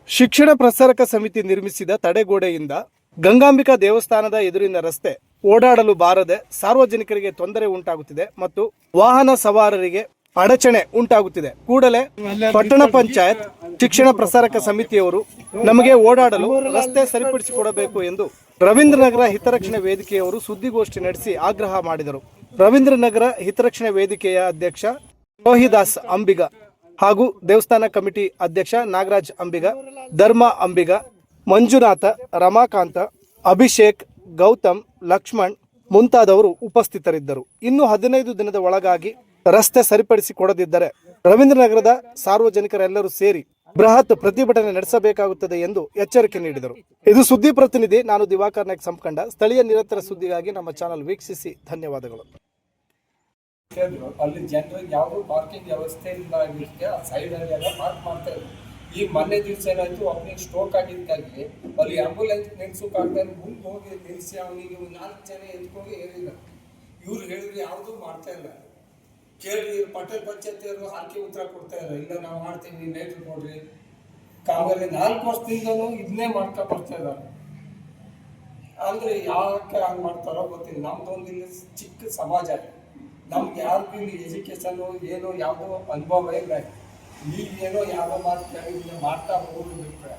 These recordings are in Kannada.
ಶಿಕ್ಷಣ ಪ್ರಸಾರಕ ಸಮಿತಿ ನಿರ್ಮಿಸಿದ ತಡೆಗೋಡೆಯಿಂದ ಗಂಗಾಂಬಿಕಾ ದೇವಸ್ಥಾನದ ಎದುರಿನ ರಸ್ತೆ ಓಡಾಡಲು ಬಾರದೆ ಸಾರ್ವಜನಿಕರಿಗೆ ತೊಂದರೆ ಉಂಟಾಗುತ್ತಿದೆ ಮತ್ತು ವಾಹನ ಸವಾರರಿಗೆ ಅಡಚಣೆ ಉಂಟಾಗುತ್ತಿದೆ. ಕೂಡಲೇ ಪಟ್ಟಣ ಪಂಚಾಯತ್ ಶಿಕ್ಷಣ ಪ್ರಸಾರಕ ಸಮಿತಿಯವರು ನಮಗೆ ಓಡಾಡಲು ರಸ್ತೆ ಸರಿಪಡಿಸಿಕೊಡಬೇಕು ಎಂದು ರವೀಂದ್ರನಗರ ಹಿತರಕ್ಷಣೆ ವೇದಿಕೆಯವರು ಸುದ್ದಿಗೋಷ್ಠಿ ನಡೆಸಿ ಆಗ್ರಹ ಮಾಡಿದರು. ರವೀಂದ್ರನಗರ ಹಿತರಕ್ಷಣೆ ವೇದಿಕೆಯ ಅಧ್ಯಕ್ಷ ರೋಹಿದಾಸ್ ಅಂಬಿಗ ಹಾಗೂ ದೇವಸ್ಥಾನ ಕಮಿಟಿ ಅಧ್ಯಕ್ಷ ನಾಗರಾಜ್ ಅಂಬಿಗ, ಧರ್ಮ ಅಂಬಿಗ, ಮಂಜುನಾಥ, ರಮಾಕಾಂತ, ಅಭಿಷೇಕ್, ಗೌತಮ್, ಲಕ್ಷ್ಮಣ್ ಮುಂತಾದವರು ಉಪಸ್ಥಿತರಿದ್ದರು. ಇನ್ನು 15 ದಿನದ ಒಳಗಾಗಿ ರಸ್ತೆ ಸರಿಪಡಿಸಿಕೊಡದಿದ್ದರೆ ರವೀಂದ್ರನಗರದ ಸಾರ್ವಜನಿಕರೆಲ್ಲರೂ ಸೇರಿ ಬೃಹತ್ ಪ್ರತಿಭಟನೆ ನಡೆಸಬೇಕಾಗುತ್ತದೆ ಎಂದು ಎಚ್ಚರಿಕೆ ನೀಡಿದರು. ಇದು ಸುದ್ದಿ ಪ್ರತಿನಿಧಿ, ನಾನು ದಿವಾಕರ್ ನಾಯ್ಕ್ ಸಂಪಕಂಡ. ಸ್ಥಳೀಯ ನಿರಂತರ ಸುದ್ದಿಗಾಗಿ ನಮ್ಮ ಚಾನಲ್ ವೀಕ್ಷಿಸಿ ಧನ್ಯವಾದಗಳು. ಅಲ್ಲಿ ಜನರಿಗೆ ಯಾವುದೂ ಪಾರ್ಕಿಂಗ್ ವ್ಯವಸ್ಥೆ ಇಲ್ಲ ಆಗಿರುತ್ತೆ, ಆ ಸೈಡಲ್ಲಿ ಎಲ್ಲ ಪಾರ್ಕ್ ಮಾಡ್ತಾ ಇದ್ರು. ಈಗ ಮೊನ್ನೆ ದಿವಸ ಏನಾಯ್ತು, ಅವನಿಗೆ ಸ್ಟ್ರೋಕ್ ಆಗಿದ್ದಾಗಿ ಅಲ್ಲಿ ಆಂಬುಲೆನ್ಸ್ ನಿಲ್ಸೋಕ್ಕಾಗದೆ ಮುಂದೆ ಹೋಗಿ ನಿಲ್ಲಿಸಿ ಅವನಿಗೆ 4 ಜನ ಎತ್ಕೊಂಡು ಹೇಳಿಲ್ಲ. ಇವ್ರು ಹೇಳಿದ್ರು ಯಾವುದೂ ಮಾಡ್ತಾ ಇಲ್ಲ. ಕೇಳಿ ಪಟ್ಟಣ ಪಂಚಾಯತಿಯವರು ಹಾಕಿ ಉತ್ತರ ಕೊಡ್ತಾ ಇಲ್ಲ, ಇಲ್ಲ ನಾವು ಮಾಡ್ತೀವಿ ಲೇಟ್ರ್ ಕೊಡ್ರಿ. ಕಾಂಗ್ರೆಸ್ 4 ವರ್ಷದಿಂದನೂ ಇದನ್ನೇ ಮಾಡ್ತಾ ಬರ್ತಾ ಇದ್ದಾರೆ. ಅಂದರೆ ಯಾಕೆ ಹಂಗೆ ಮಾಡ್ತಾರೋ ಗೊತ್ತಿಲ್ಲ. ನಮ್ದೊಂದು ಇಲ್ಲಿ ಚಿಕ್ಕ ಸಮಾಜ, ನಮ್ಗೆ ಯಾರಿಗೂ ಇಲ್ಲಿ ಎಜುಕೇಷನು ಏನೋ ಯಾವುದೋ ಅನುಭವ ಇಲ್ಲ. ಈಗೇನೋ ಯಾವುದೋ ಮಾಡ್ತಾ ಹೋಗ್ಬಿಟ್ರೆ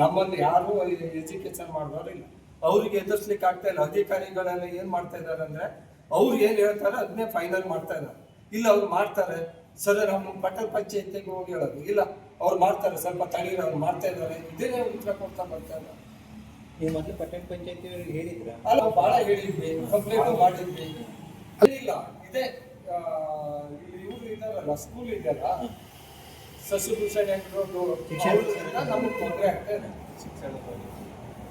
ನಮ್ಮಲ್ಲಿ ಯಾರೂ ಎಜುಕೇಷನ್ ಮಾಡೋರಿಲ್ಲ. ಅವ್ರಿಗೆ ಎದುರಿಸ್ಲಿಕ್ಕೆ ಆಗ್ತಾ ಇಲ್ಲ. ಅಧಿಕಾರಿಗಳೆಲ್ಲ ಏನು ಮಾಡ್ತಾ ಇದ್ದಾರೆ ಅಂದರೆ ಅವ್ರು ಏನು ಹೇಳ್ತಾರೆ ಅದನ್ನೇ ಫೈನಲ್ ಮಾಡ್ತಾ ಇದ್ದಾರೆ. ಇಲ್ಲ ಅವ್ರು ಮಾಡ್ತಾರೆ ಸರ್, ನಮ್ಮ ಪಟ್ಟಣ ಪಂಚಾಯತಿಗೆ ಹೋಗಿ ಹೇಳೋದು ಇಲ್ಲ, ಅವ್ರು ಮಾಡ್ತಾರೆ ಸ್ವಲ್ಪ ತಡೀರಿ, ಅವ್ರು ಮಾಡ್ತಾ ಇದ್ದಾರೆ, ಇದೇನೇ ಉತ್ತರ ಕೊಡ್ತಾ ಬರ್ತಾ ಇದ್ದಾರೆ. ನೀವು ಮೊದಲು ಪಟ್ಟಣ ಪಂಚಾಯತಿಯವ್ರಿಗೆ ಹೇಳಿದ್ರ? ಅಲ್ಲ, ಭಾಳ ಹೇಳಿದ್ವಿ, ಕಂಪ್ಲೇಂಟ್ ಮಾಡಿದ್ವಿ. ಇಲ್ಲ ಇದೇ ಇವರು ಇದಾರಲ್ಲ, ಸ್ಕೂಲ್ ಇದೆಯಲ್ಲ, ಸಸಿಭೂಷಣ ನಮಗೆ ತೊಂದರೆ ಆಗ್ತಾ ಇದೆ.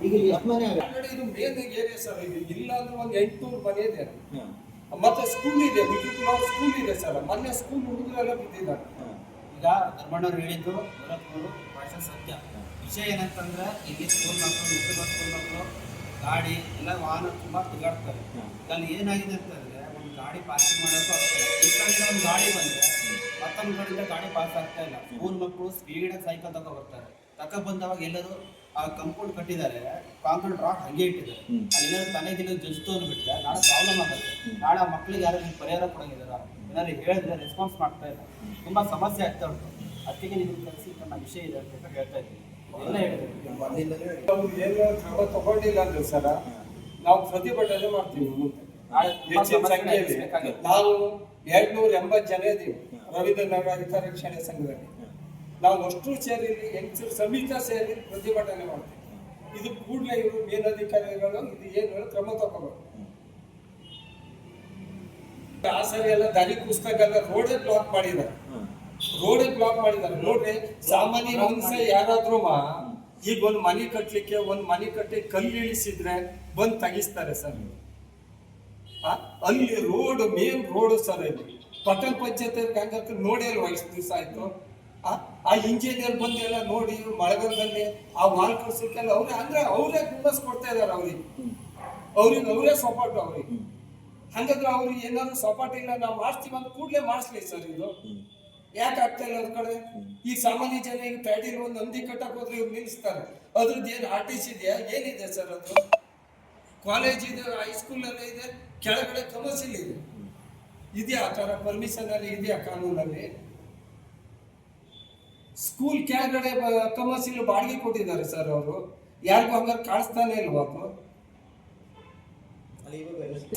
ಈಗ ಎಷ್ಟು ಮನೆ ಇದು ಮೇನ್ ಏರಿಯಾ ಸರ್. ಇದು ಇಲ್ಲ ಅಂದ್ರೆ ಒಂದು 800 ಮನೆ ಇದೆ. ಮತ್ತೆ ಸ್ಕೂಲ್ ಇದೆ, ಸ್ಕೂಲ್ ಇದೆ ಸರ್. ಮೊನ್ನೆ ಸ್ಕೂಲ್ ಹುಡುಗರೆಲ್ಲ ಬಿದ್ದಿದ್ದಾರೆ. ಈಗ ಧರ್ಮಣ್ಣವ್ರು ಹೇಳಿದ್ದು ಭಾಷೆ ಸತ್ಯ. ವಿಷಯ ಏನಂತಂದ್ರೆ ಇಲ್ಲಿ ಸ್ಕೂಲ್ ಮಕ್ಕಳು, ಸ್ಕೂಲ್ ಮಕ್ಕಳು ಗಾಡಿ ಎಲ್ಲ ವಾಹನ ತುಂಬ ತಿರುಗಾಡ್ತಾರೆ. ಅಲ್ಲಿ ಏನಾಗಿದೆ ಅಂತಂದ್ರೆ ಒಂದು ಗಾಡಿ ಪಾರ್ಕಿಂಗ್ ಮಾಡೋಕ್ಕೂ ಆಗ್ತದೆ. ಈ ಕಡೆಯಿಂದ ಒಂದು ಗಾಡಿ ಬಂದರೆ ಮತ್ತೊಂದು ಕಡೆಯಿಂದ ಗಾಡಿ ಪಾಸ್ ಆಗ್ತಾ ಇಲ್ಲ. ಸ್ಕೂಲ್ ಮಕ್ಕಳು ಸ್ಪೀಡಾಗಿ ಸೈಕಲ್ ಬರ್ತಾರೆ. ಬಂದವಾಗ ಎಲ್ಲರೂ ಆ ಕಂಪೌಂಡ್ ಕಟ್ಟಿದ್ದಾರೆ, ಕಾಂಕ್ರೀಟ್ ರಾಡ್ ಹಂಗೆ ಇಟ್ಟಿದ್ದಾರೆ. ಅಲ್ಲಿ ತನಗಿಲ್ಲ ಜಸ್ತು ಅಂದ್ಬಿಟ್ರೆ ನಾಳೆ ಪ್ರಾಬ್ಲಮ್ ಆಗುತ್ತೆ. ನಾಳೆ ಆ ಮಕ್ಕಳಿಗೆ ಯಾರು ಪರಿಹಾರ ಕೊಡೋಂಗಿದಾರ, ಏನಾದ್ರು ಹೇಳಿದ್ರೆ ರೆಸ್ಪಾನ್ಸ್ ಮಾಡ್ತಾ ಇಲ್ಲ, ತುಂಬ ಸಮಸ್ಯೆ ಆಗ್ತಾ ಉಂಟು. ಅದಕ್ಕೆ ನಿಮಗೆ ಕಲಿಸಿ ನನ್ನ ವಿಷಯ ಇದೆ ಅಂತ ಹೇಳ್ತಾ ಇದ್ದೀನಿ. ಎಲ್ಲ ಹೇಳಿದ್ರು ನಾವು ಏನು ಕ್ರಮ ತಗೊಂಡಿಲ್ಲ ಅಂದ್ರೆ ಸರ ನಾವು ಪ್ರತಿಭಟನೆ ಮಾಡ್ತೀವಿ. ಹೆಚ್ಚಿನ ಸಂಖ್ಯೆಯಲ್ಲಿ ನಾವು 280 ಜನ ಇದ್ದೀವಿ ರವೀಂದ್ರನಗರ ಹಿತರಕ್ಷಣೆ ಸಂಘದಲ್ಲಿ. ನಾವು ಅಷ್ಟು ಸೇರಿ ಹೆಂಗಸರು ಸಮೇತ ಸೇರಿ ಪ್ರತಿಭಟನೆ ಮಾಡ್ತೀವಿ. ಇದು ಕೂಡಲೇ ಇವರು ಮೇಲಧಿಕಾರಿಗಳು ಇದು ಏನು ಕ್ರಮ ತಗೋಬೇಕು. ಆ ಸರಿ ಎಲ್ಲ ದಾರಿ ಪುಸ್ತಕ ಎಲ್ಲ ರೋಡೇ ಬ್ಲಾಕ್ ಮಾಡಿದ್ದಾರೆ. ನೋಡ್ರಿ, ಸಾಮಾನ್ಯ ಮನುಷ್ಯ ಯಾರಾದ್ರೂ ಈಗ ಒಂದು ಮನೆ ಕಟ್ಟಿ ಕಲ್ಲು ಇಳಿಸಿದ್ರೆ ಬಂದು ತೆಗಿಸ್ತಾರೆ ಸರ್. ಅಲ್ಲಿ ರೋಡ್ ಮೇನ್ ರೋಡ್ ಸರ್. ಇಲ್ಲಿ ಪಟ್ಟಣ ಪಂಚಾಯತ್ ನೋಡಿ ಅಲ್ವಾ ಇಷ್ಟು ದಿವಸ ಆಯ್ತು. ಆ ಇಂಜಿನಿಯರ್ ಬಂದೆಲ್ಲ ನೋಡಿ ಮಳೆಗಾಲದಲ್ಲಿ ಆ ವಾಲ್ ಕಳ್ಸಕ್ಕೆಲ್ಲ ಅವರೇ ಗುಮ್ಮಸ್ ಕೊಡ್ತಾ ಇದಾರೆ. ಅವರೇ ಸಪೋರ್ಟ್ ಅವ್ರಿಗೆ. ಹಂಗಾದ್ರೆ ಅವ್ರಿಗೆ ಏನಾದ್ರು ಸಪೋರ್ಟ್ ಇಲ್ಲ, ನಾವು ಮಾಡಿಸ್ತೀವಿ ಅಂತ ಕೂಡಲೇ ಮಾಡಿಸ್ಲಿ ಸರ್. ಇದು ಯಾಕೆ ಆಗ್ತಾ ಇಲ್ಲ ಅವ್ರ ಕಡೆ? ಈಗ ಸಾಮಾನ್ಯ ಜನ ಈಗ ಪ್ಯಾಟಿಲ್ ಒಂದು ನಂದಿ ಕಟ್ಟಕ್ಕೆ ಹೋದ್ರೆ ಇವ್ರು ನಿಲ್ಲಿಸ್ತಾರೆ. ಅದ್ರದ್ದು ಏನು ಆರ್ಟಿಸಿ ಇದೆಯಾ, ಏನಿದೆ ಸರ್? ಅದು ಕಾಲೇಜ್ ಇದೆ, ಹೈಸ್ಕೂಲ್ ಎಲ್ಲ ಇದೆ, ಕೆಳಗಡೆ ಕಮರ್ಷಿಯಲ್ ಇದೆ. ಇದೆಯಾ ಆ ಥರ ಪರ್ಮಿಷನ್ ಅಲ್ಲಿ ಇದೆಯಾ ಕಾನೂನಲ್ಲಿ? ಸ್ಕೂಲ್ ಕೆಳಗಡೆ ಕಮರ್ಷಿಯಲ್ ಬಾಡಿಗೆ ಕೊಟ್ಟಿದ್ದಾರೆ ಸರ್ ಅವರು. ಯಾರಿಗೂ ಹಂಗಾರೆ ಕಾಣಿಸ್ತಾನೆ ಇಲ್ವಾ ಅದು?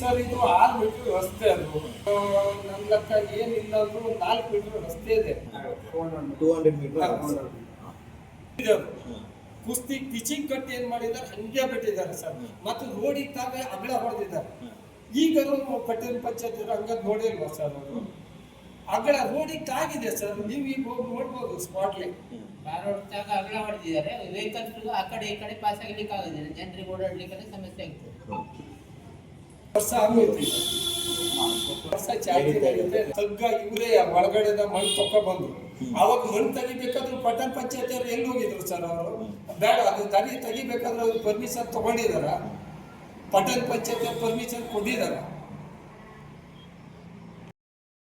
ಸರ್ ಇದು 6 ಮೀಟರ್ ರಸ್ತೆ. ಅದು ನಮ್ಮ ಲೆಕ್ಕ ಏನಿಲ್ಲ ಅಂದ್ರೂ 4 ಮೀಟರ್ ರಸ್ತೆ ಇದೆ. 200 ಮೀಟರ್ ಕುಸ್ತಿ ಪಿಚಿಂಗ್ ಕಟ್ಟಿ ಏನ್ ಮಾಡಿದ್ದಾರೆ ಹಂಗೆ ಬಿಟ್ಟಿದ್ದಾರೆ ಸರ್. ಮತ್ತು ರೋಡಿಗೆ ತಾವೇ ಅಗಲ ಹೊಡೆದಿದ್ದಾರೆ. ಈಗ ಪಟ್ಟಣ ಪಂಚಾಯತ್ ಹಂಗ ನೋಡಿಲ್ವಾ ಸರ್? ಅವರು ಅಗಲ ರೋಡಿಗೆ ತಾಗಿದೆ ಸರ್. ನೀವು ಈಗ ಹೋಗಿ ನೋಡ್ಬೋದು ಸ್ಪಾಟ್ಲಿ. ಅಗಲ ಹೊಡೆದಿದ್ದಾರೆ. ವೆಹಿಕಲ್ಸ್ ಆ ಕಡೆ ಈ ಕಡೆ ಪಾಸ್ ಆಗ್ಲಿಕ್ಕೆ ಆಗೋದಿಲ್ಲ, ಜನರಿಗೆ ಓಡಾಡ್ಲಿಕ್ಕೆ ಸಮಸ್ಯೆ ಆಗ್ತದೆ. ವರ್ಷ ಆಗೋಯ್ತು, ವರ್ಷ ಚಾರ್ಜ್ ತಗ್ಗ ಇವರೇ ಒಳಗಡೆದ ಮಣ್ಣು ತಗೊಬಂದ್ರು. ಅವಾಗ ಮಣ್ಣು ತೆಗಿಬೇಕಾದ್ರು ಪಟ್ಟಣ ಪಂಚಾಯತ್ ಅವ್ರು ಎಲ್ಲಿ ಹೋಗಿದ್ರು ಸರ್? ಅವರು ಬೇಡ, ಅದು ತೆಗಿಬೇಕಾದ್ರೆ ಅವ್ರು ಪರ್ಮಿಷನ್ ತಗೊಂಡಿದಾರ? ಪಟ್ಟಣ ಪಂಚಾಯತ್ ಪರ್ಮಿಷನ್ ಕೊಟ್ಟಿದಾರ?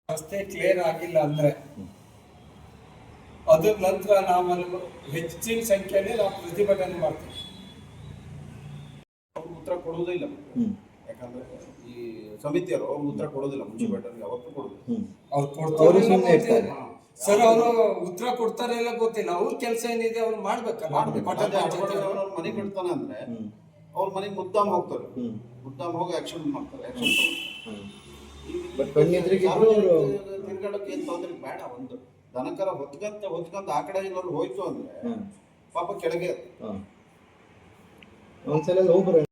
ರಸ್ತೆ ಕ್ಲಿಯರ್ ಆಗಿಲ್ಲ ಅಂದ್ರೆ ಅದ್ರ ನಂತರ ನಾವಲ್ಲಿ ಹೆಚ್ಚಿನ ಸಂಖ್ಯೆಯಲ್ಲಿ ನಾವು ಪ್ರತಿಭಟನೆ ಮಾಡ್ತೀವಿ. ಅವ್ರು ಉತ್ತರ ಕೊಡುವುದಿಲ್ಲ. ಯಾಕಂದ್ರೆ ಈ ಸಮಿತಿಯವರು ಅವ್ರು ಉತ್ತರ ಕೊಡೋದಿಲ್ಲ, ಮುನ್ಸಿಪಾಲಿಟಿ ಯಾವತ್ತೂ ಕೊಡೋದಿಲ್ಲ. ಅವ್ರು ಅವ್ರು ಕೊಡ್ತಾರೆ ಸುಮ್ನೆ ಇರ್ತಾರೆ. ಸರ್, ಅವರು ಉತ್ತರ ಕೊಡ್ತಾರೆ ಇಲ್ಲ ಗೊತ್ತಿಲ್ಲ. ಅವ್ರ ಕೆಲಸ ಏನಿದೆ ಅವ್ರು ಮಾಡ್ಬೇಕಲ್ಲ. ಅದೇ ಅವ್ರ ಮನೆ ಕಟ್ತಾನೆ ಅಂದ್ರೆ ಅವ್ರ ಮನೆಗೆ ಮುದ್ದಾಮ್ ಹೋಗ್ತಾರೆ, ಮುದ್ದಾಮ್ ಹೋಗಿ ಆಕ್ಷನ್ ಮಾಡ್ತಾರೆ, ಆಕ್ಷನ್ ಬಟ್ ಕಣ್ಣೆದ್ರಿಗೆ ತಿರ್ಗಾಡಕ್ಕೆ ಏನ್ ತೊಂದ್ರೆ ಬೇಡ. ಒಂದು ದನಕರ ಹೊತ್ಕಂತ ಆ ಕಡೆ ಏನಾದ್ರು ಹೋಯ್ತು ಅಂದ್ರೆ ಪಾಪ ಕೆಳಗೆ ಒಂದ್ಸಲ ಹೋಗ್ಬರ